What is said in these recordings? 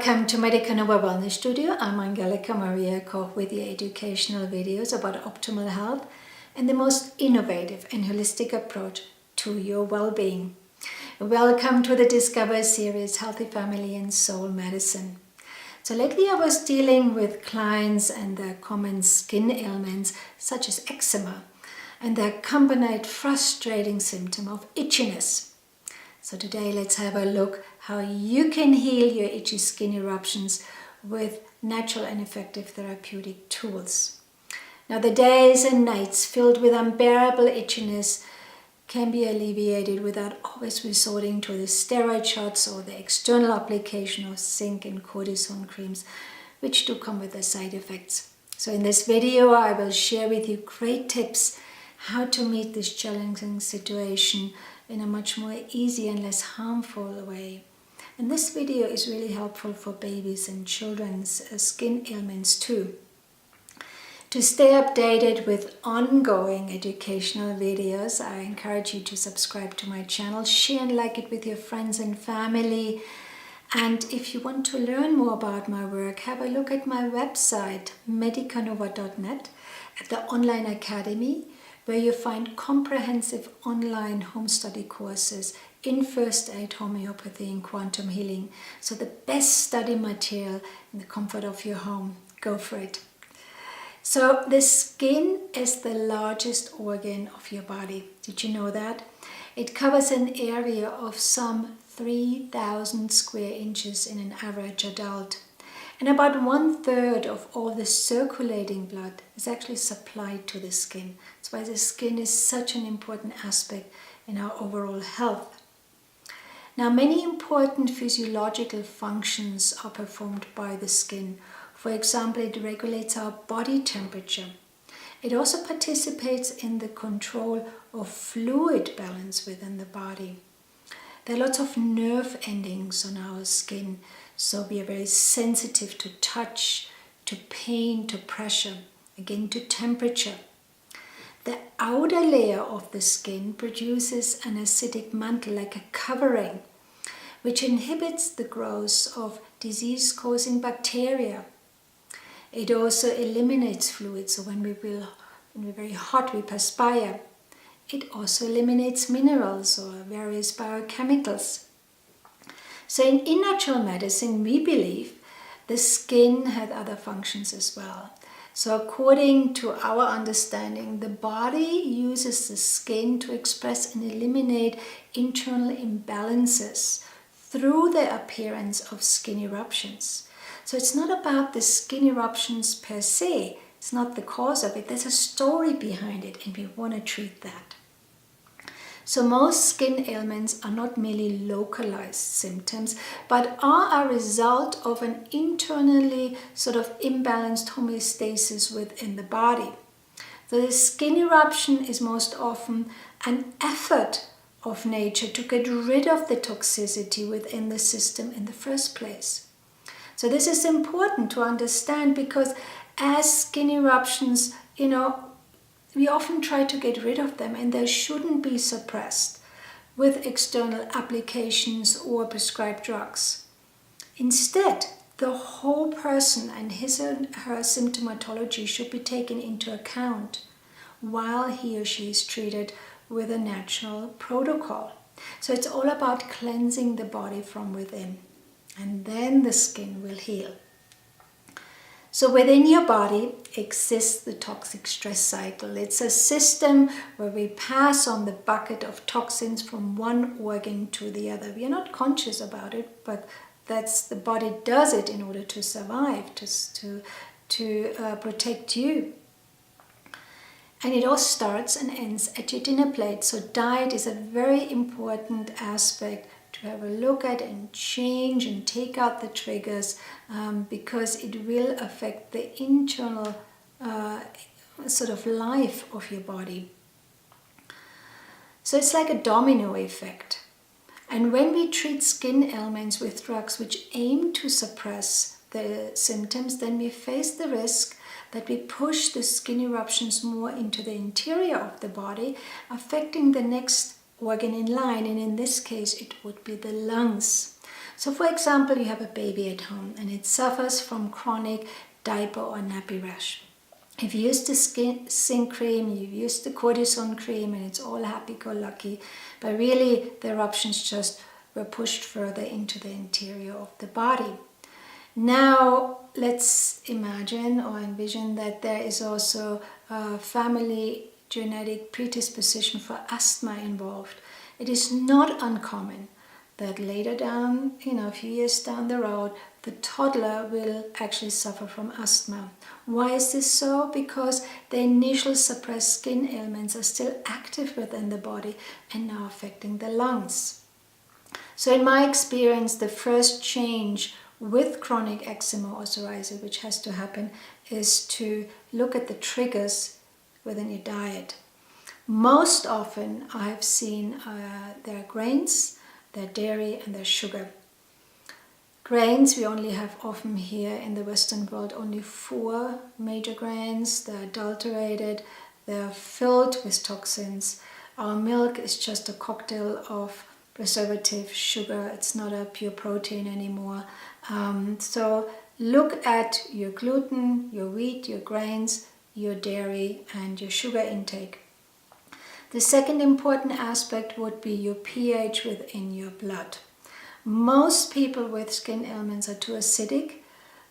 Welcome to Medica Nova Wellness Studio. I'm Angelica Maria Koch with the educational videos about optimal health and the most innovative and holistic approach to your well-being. Welcome to the Discover series, Healthy Family and Soul Medicine. So lately I was dealing with clients and their common skin ailments such as eczema and the accompanied frustrating symptom of itchiness. So today let's have a look how you can heal your itchy skin eruptions with natural and effective therapeutic tools. Now the days and nights filled with unbearable itchiness can be alleviated without always resorting to the steroid shots or the external application of zinc and cortisone creams, which do come with their side effects. So in this video I will share with you great tips how to meet this challenging situation in a much more easy and less harmful way. And this video is really helpful for babies and children's skin ailments too. To stay updated with ongoing educational videos, I encourage you to subscribe to my channel, share and like it with your friends and family. And if you want to learn more about my work, have a look at my website, medicanova.net, at the online academy, where you find comprehensive online home study courses in first aid, homeopathy and quantum healing. So the best study material in the comfort of your home. Go for it. So the skin is the largest organ of your body. Did you know that? It covers an area of some 3,000 square inches in an average adult. And about 1/3 of all the circulating blood is actually supplied to the skin. That's why the skin is such an important aspect in our overall health. Now, many important physiological functions are performed by the skin. For example, it regulates our body temperature. It also participates in the control of fluid balance within the body. There are lots of nerve endings on our skin, so we are very sensitive to touch, to pain, to pressure, again to temperature. The outer layer of the skin produces an acidic mantle, like a covering, which inhibits the growth of disease-causing bacteria. It also eliminates fluids, so when we're very hot, we perspire. It also eliminates minerals or various biochemicals. So in natural medicine, we believe the skin had other functions as well. So according to our understanding, the body uses the skin to express and eliminate internal imbalances through the appearance of skin eruptions. So it's not about the skin eruptions per se. It's not the cause of it. There's a story behind it, and we want to treat that. So most skin ailments are not merely localized symptoms, but are a result of an internally sort of imbalanced homeostasis within the body. So the skin eruption is most often an effort of nature to get rid of the toxicity within the system in the first place. So this is important to understand, because as skin eruptions, we often try to get rid of them, and they shouldn't be suppressed with external applications or prescribed drugs. Instead, the whole person and his or her symptomatology should be taken into account while he or she is treated with a natural protocol. So it's all about cleansing the body from within, and then the skin will heal. So within your body exists the toxic stress cycle. It's a system where we pass on the bucket of toxins from one organ to the other. We are not conscious about it, but the body does it in order to survive, to protect you. And it all starts and ends at your dinner plate. So diet is a very important aspect to have a look at and change and take out the triggers, because it will affect the internal sort of life of your body. So it's like a domino effect. And when we treat skin ailments with drugs which aim to suppress the symptoms, then we face the risk that we push the skin eruptions more into the interior of the body, affecting the next organ in line, and in this case it would be the lungs. So for example, you have a baby at home and it suffers from chronic diaper or nappy rash. If you use the zinc cream, you've used the cortisone cream, and it's all happy-go-lucky, but really the eruptions just were pushed further into the interior of the body. Now let's imagine or envision that there is also a family genetic predisposition for asthma involved. It is not uncommon that later down, a few years down the road, the toddler will actually suffer from asthma. Why is this so? Because the initial suppressed skin ailments are still active within the body and now affecting the lungs. So in my experience, the first change with chronic eczema or psoriasis, which has to happen, is to look at the triggers within your diet. Most often I have seen there are grains, their dairy, and their sugar. Grains, we only have often here in the Western world only 4 major grains. They're adulterated, they're filled with toxins. Our milk is just a cocktail of preservative, sugar. It's not a pure protein anymore. So look at your gluten, your wheat, your grains, your dairy, and your sugar intake. The second important aspect would be your pH within your blood. Most people with skin ailments are too acidic,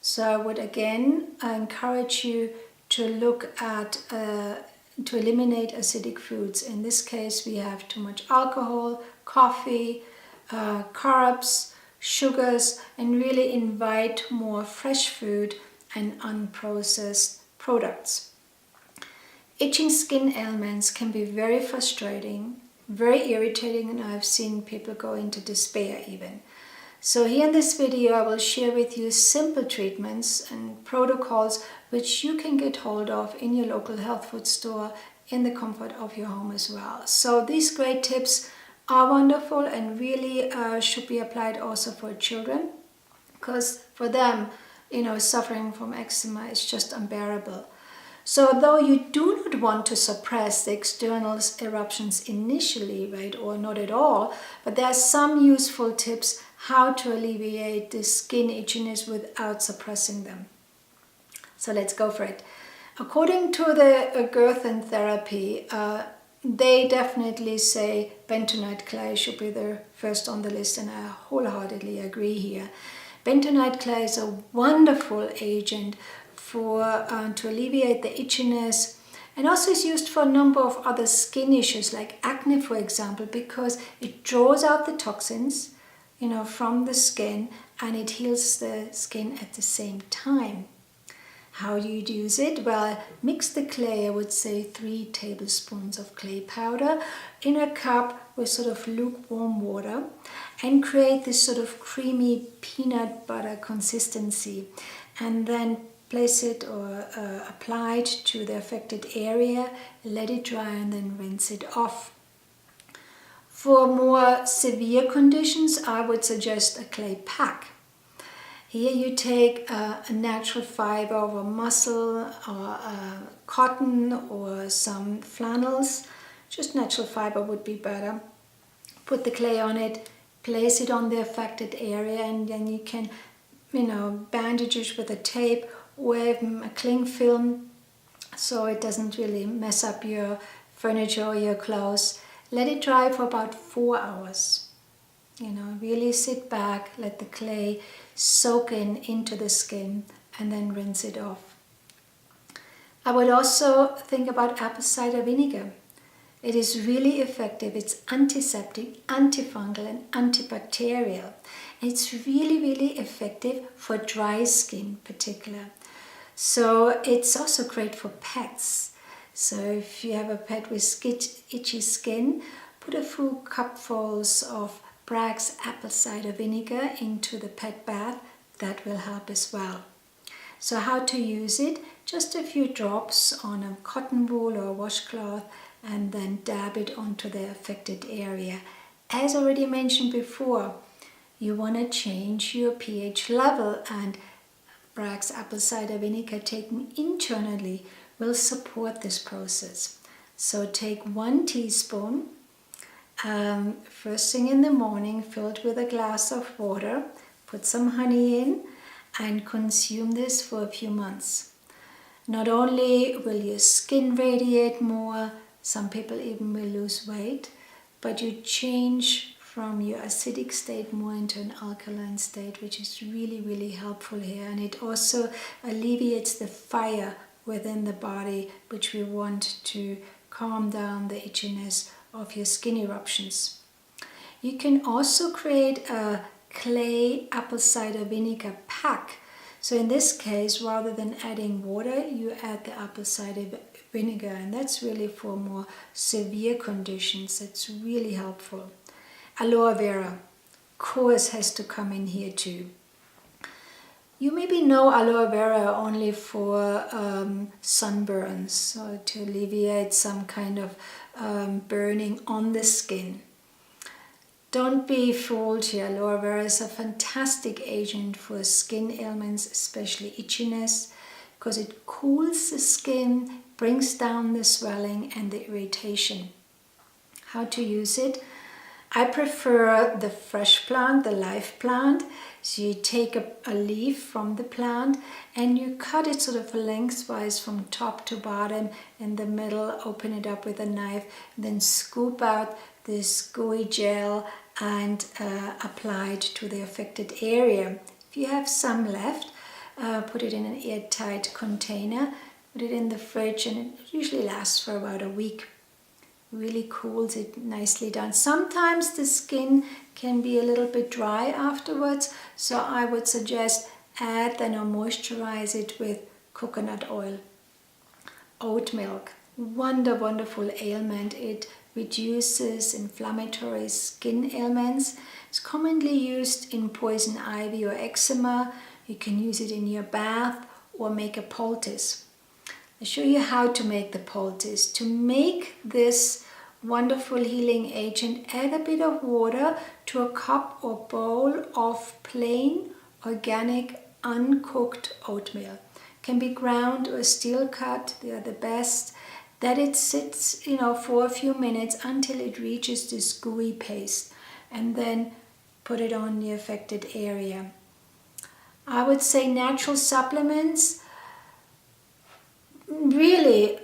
so I would again encourage you to look at to eliminate acidic foods. In this case, we have too much alcohol, coffee, carbs, sugars, and really invite more fresh food and unprocessed products. Itching skin ailments can be very frustrating, very irritating, and I've seen people go into despair even. So here in this video I will share with you simple treatments and protocols which you can get hold of in your local health food store in the comfort of your home as well. So these great tips are wonderful and really should be applied also for children, because for them, suffering from eczema is just unbearable. So though you do not want to suppress the external eruptions initially, right, or not at all, but there are some useful tips how to alleviate the skin itchiness without suppressing them. So let's go for it. According to the Gerthen therapy, they definitely say bentonite clay should be the first on the list, and I wholeheartedly agree here. Bentonite clay is a wonderful agent to alleviate the itchiness, and also is used for a number of other skin issues like acne, for example, because it draws out the toxins from the skin and it heals the skin at the same time. How do you use it? Well, mix the clay, I would say 3 tablespoons of clay powder in a cup with sort of lukewarm water, and create this sort of creamy peanut butter consistency, and then place it or apply it to the affected area, let it dry, and then rinse it off. For more severe conditions, I would suggest a clay pack. Here you take a natural fiber of a mussel or cotton or some flannels. Just natural fiber would be better. Put the clay on it, place it on the affected area, and then you can bandage it with a tape or a cling film so it doesn't really mess up your furniture or your clothes. Let it dry for about 4 hours. Really sit back, let the clay soak into the skin, and then rinse it off. I would also think about apple cider vinegar. It is really effective. It's antiseptic, antifungal, and antibacterial. It's really, really effective for dry skin in particular. So it's also great for pets. So if you have a pet with itchy skin, put a few cupfuls of Bragg's apple cider vinegar into the pet bath. That will help as well. So how to use it? Just a few drops on a cotton wool or washcloth, and then dab it onto the affected area. As already mentioned before, you want to change your pH level, and Bragg's apple cider vinegar taken internally will support this process. So take 1 teaspoon first thing in the morning, filled with a glass of water, put some honey in, and consume this for a few months. Not only will your skin radiate more, some people even will lose weight, but you change from your acidic state more into an alkaline state, which is really, really helpful here. And it also alleviates the fire within the body, which we want to calm down the itchiness of your skin eruptions. You can also create a clay apple cider vinegar pack. So in this case, rather than adding water, you add the apple cider vinegar, and that's really for more severe conditions. It's really helpful. Aloe vera, of course, has to come in here too. You maybe know aloe vera only for sunburns, so to alleviate some kind of burning on the skin. Don't be fooled here. Aloe vera is a fantastic agent for skin ailments, especially itchiness, because it cools the skin, brings down the swelling and the irritation. How to use it? I prefer the fresh plant, the live plant. So you take a leaf from the plant and you cut it sort of lengthwise from top to bottom, in the middle, open it up with a knife, then scoop out this gooey gel and apply it to the affected area. If you have some left, put it in an airtight container, put it in the fridge, and it usually lasts for about a week. Really cools it nicely down. Sometimes the skin can be a little bit dry afterwards, so I would suggest add then or moisturize it with coconut oil. Oat milk, wonderful ailment. It reduces inflammatory skin ailments. It's commonly used in poison ivy or eczema. You can use it in your bath or make a poultice. I'll show you how to make the poultice. To make this wonderful healing agent, add a bit of water to a cup or bowl of plain, organic, uncooked oatmeal. Can be ground or steel cut, they are the best. That it sits, for a few minutes until it reaches this gooey paste, and then put it on the affected area. I would say natural supplements, really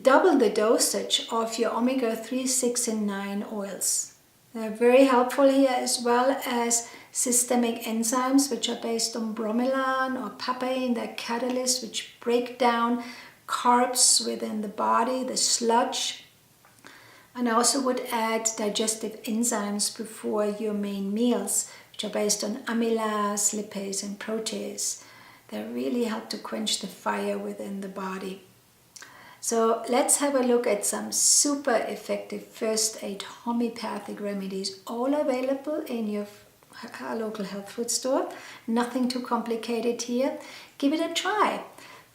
double the dosage of your omega-3, 6 and 9 oils. They're very helpful here, as well as systemic enzymes which are based on bromelain or papain. They're catalysts which break down carbs within the body, the sludge. And I also would add digestive enzymes before your main meals, which are based on amylase, lipase and protease. They really help to quench the fire within the body. So let's have a look at some super effective first aid homeopathic remedies, all available in your local health food store. Nothing too complicated here. Give it a try.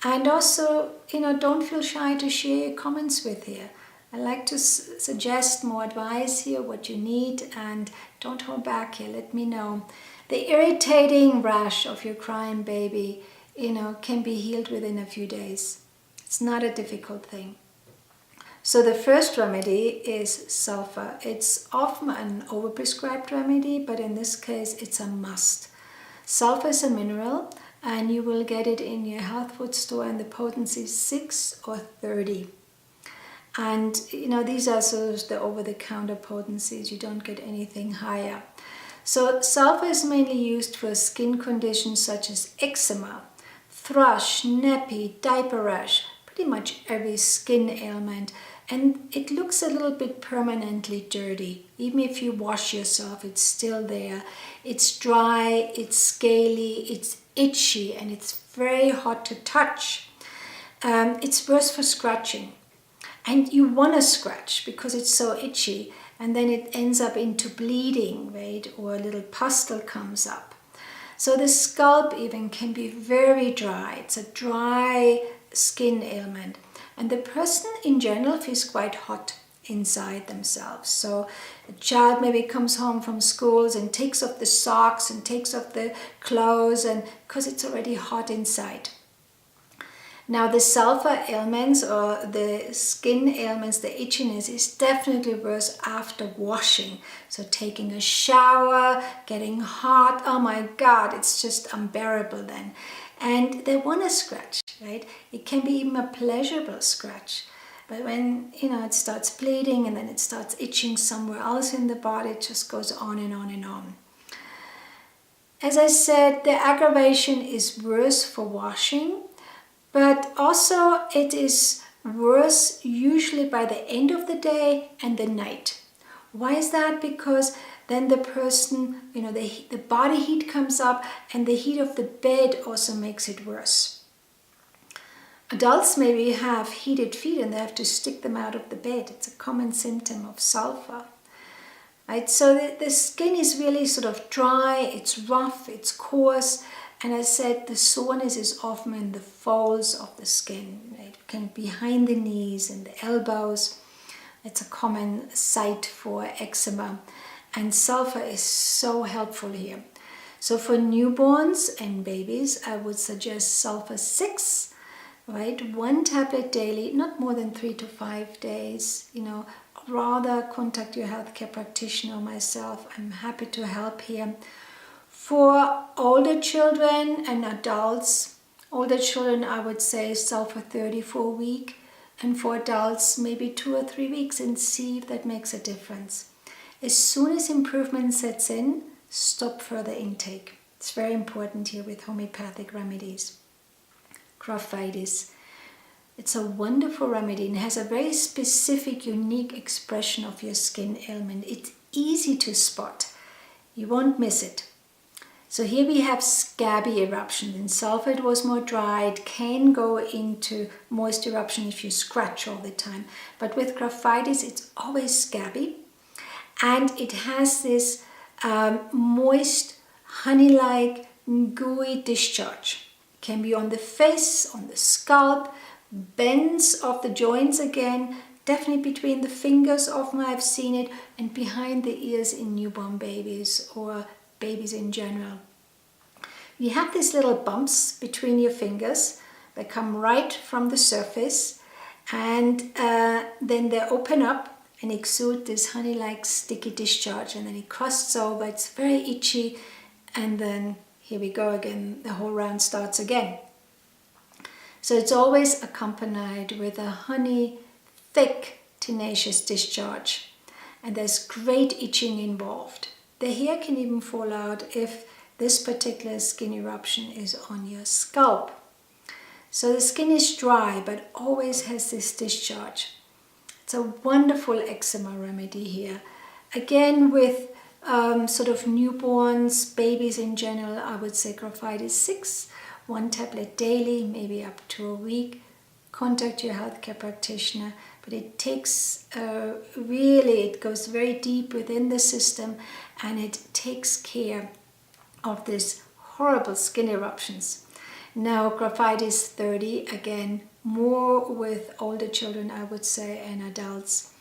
And also, don't feel shy to share your comments with here. I like to suggest more advice here, what you need, and don't hold back here. Let me know. The irritating rash of your crying baby, can be healed within a few days. It's not a difficult thing. So the first remedy is sulfur. It's often an overprescribed remedy, but in this case it's a must. Sulfur is a mineral, and you will get it in your health food store in the potency 6 or 30. And these are sort of the over-the-counter potencies. You don't get anything higher. So sulfur is mainly used for skin conditions such as eczema, thrush, nappy, diaper rash, pretty much every skin ailment. And it looks a little bit permanently dirty. Even if you wash yourself, it's still there. It's dry, it's scaly, it's itchy, and it's very hot to touch. It's worse for scratching. And you want to scratch because it's so itchy, and then it ends up into bleeding, right? Or a little pustule comes up. So the scalp even can be very dry. It's a dry skin ailment. And the person in general feels quite hot inside themselves. So a child maybe comes home from schools and takes off the socks and takes off the clothes, and because it's already hot inside. Now the sulfur ailments or the skin ailments, the itchiness, is definitely worse after washing. So taking a shower, getting hot, oh my God, it's just unbearable then. And they want to scratch, right? It can be even a pleasurable scratch. But when, it starts bleeding and then it starts itching somewhere else in the body, it just goes on and on and on. As I said, the aggravation is worse for washing, but also it is worse usually by the end of the day and the night. Why is that? Because then the person, the body heat comes up, and the heat of the bed also makes it worse. Adults maybe have heated feet and they have to stick them out of the bed. It's a common symptom of sulfur. Right? So the skin is really sort of dry, it's rough, it's coarse, and as I said, the soreness is often in the folds of the skin, right? It can be behind the knees and the elbows. It's a common site for eczema, and sulfur is so helpful here. So for newborns and babies, I would suggest sulfur 6, right? 1 tablet daily, not more than 3 to 5 days. Rather contact your healthcare practitioner or myself. I'm happy to help here. For older children and adults, older children I would say sulfur 30 for a week, and for adults maybe 2 or 3 weeks, and see if that makes a difference. As soon as improvement sets in, stop further intake. It's very important here with homeopathic remedies. Graphitis. It's a wonderful remedy and has a very specific, unique expression of your skin ailment. It's easy to spot. You won't miss it. So here we have scabby eruption. In sulfur it was more dry. It can go into moist eruption if you scratch all the time. But with graphitis it's always scabby. And it has this moist, honey-like, gooey discharge. It can be on the face, on the scalp, bends of the joints again, definitely between the fingers, often I've seen it, and behind the ears in newborn babies or babies in general. You have these little bumps between your fingers. They come right from the surface, and then they open up and exude this honey-like sticky discharge, and then it crusts over. It's very itchy, and then here we go again. The whole round starts again. So it's always accompanied with a honey, thick, tenacious discharge, and there's great itching involved. The hair can even fall out if this particular skin eruption is on your scalp. So the skin is dry but always has this discharge. It's a wonderful eczema remedy here. Again, with sort of newborns, babies in general, I would say graphitis 6, 1 tablet daily, maybe up to a week. Contact your healthcare practitioner, but it takes it goes very deep within the system, and it takes care of these horrible skin eruptions. Now graphitis 30, again, more with older children I would say, and adults.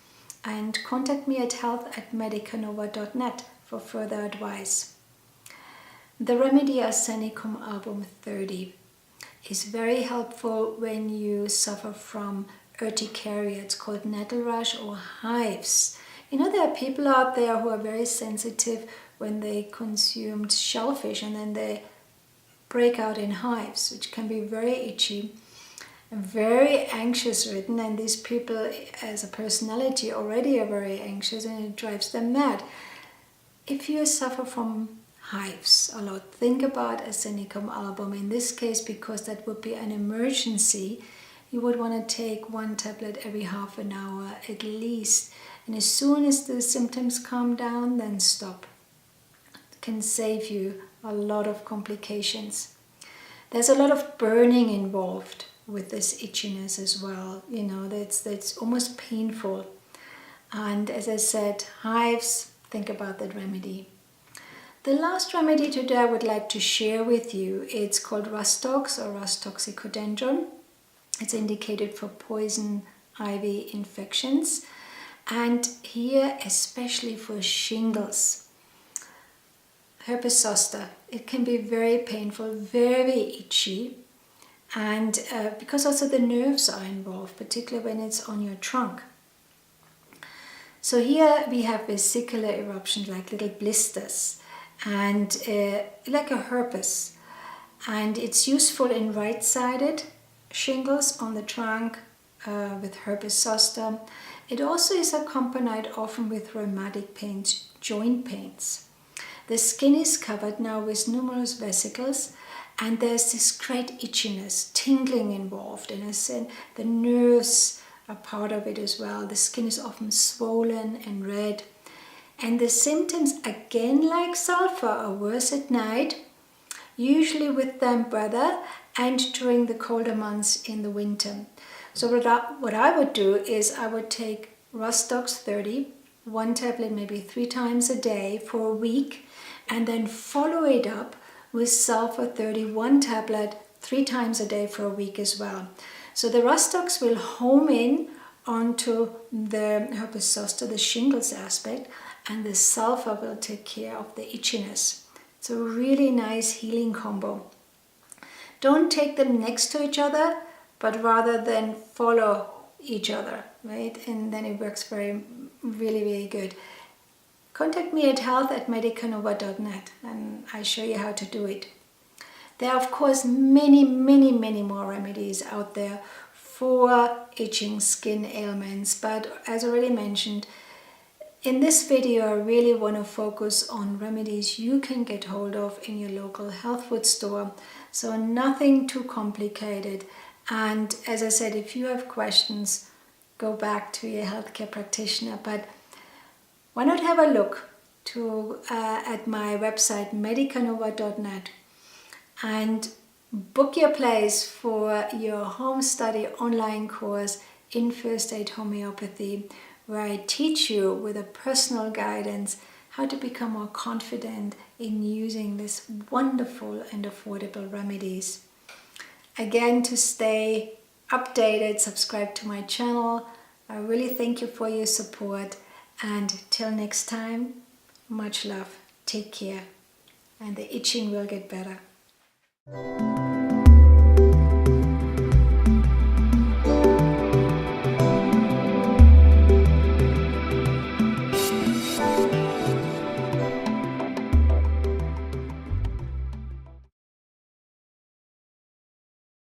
And contact me at health@medicanova.net for further advice. The remedy Arsenicum Album 30 is very helpful when you suffer from urticaria. It's called nettle rash or hives. There are people out there who are very sensitive when they consumed shellfish, and then they break out in hives, which can be very itchy, very anxious ridden, and these people as a personality already are very anxious, and it drives them mad. If you suffer from hives a lot, think about Arsenicum Album. In this case, because that would be an emergency, you would want to take 1 tablet every half an hour at least, and as soon as the symptoms calm down, then stop. It can save you a lot of complications. There's a lot of burning involved with this itchiness as well. That's almost painful. And as I said, hives, think about that remedy. The last remedy today I would like to share with you, it's called rhus-tox or rhus-toxicodendron. It's indicated for poison ivy infections, and here especially for shingles. Herpes zoster. It can be very painful, very itchy, and because also the nerves are involved, particularly when it's on your trunk. So here we have vesicular eruptions, like little blisters, and like a herpes, and it's useful in right-sided shingles on the trunk with herpes zoster. It also is accompanied often with rheumatic pains, joint pains. The skin is covered now with numerous vesicles, and there's this great itchiness, tingling involved in a sense. The nerves are part of it as well. The skin is often swollen and red. And the symptoms, again like sulfur, are worse at night, usually with damp weather and during the colder months in the winter. So what I would do is I would take rhus-tox 30, one tablet maybe 3 times a day for a week, and then follow it up with Sulphur 31 tablet 3 times a day for a week as well. So the rhus-tox will home in onto the herpes zoster, the shingles aspect, and the sulfur will take care of the itchiness. It's a really nice healing combo. Don't take them next to each other, but rather than follow each other, right? And then it works really good. Contact me at health@medicanova.net and I show you how to do it. There are of course many more remedies out there for itching skin ailments, but as already mentioned, in this video I really want to focus on remedies you can get hold of in your local health food store, so nothing too complicated. And as I said, if you have questions, go back to your healthcare practitioner, but why not have a look at my website medicanova.net and book your place for your home study online course in First Aid Homeopathy, where I teach you with a personal guidance how to become more confident in using these wonderful and affordable remedies. Again, to stay updated, subscribe to my channel. I really thank you for your support, and till next time, much love, take care, and the itching will get better.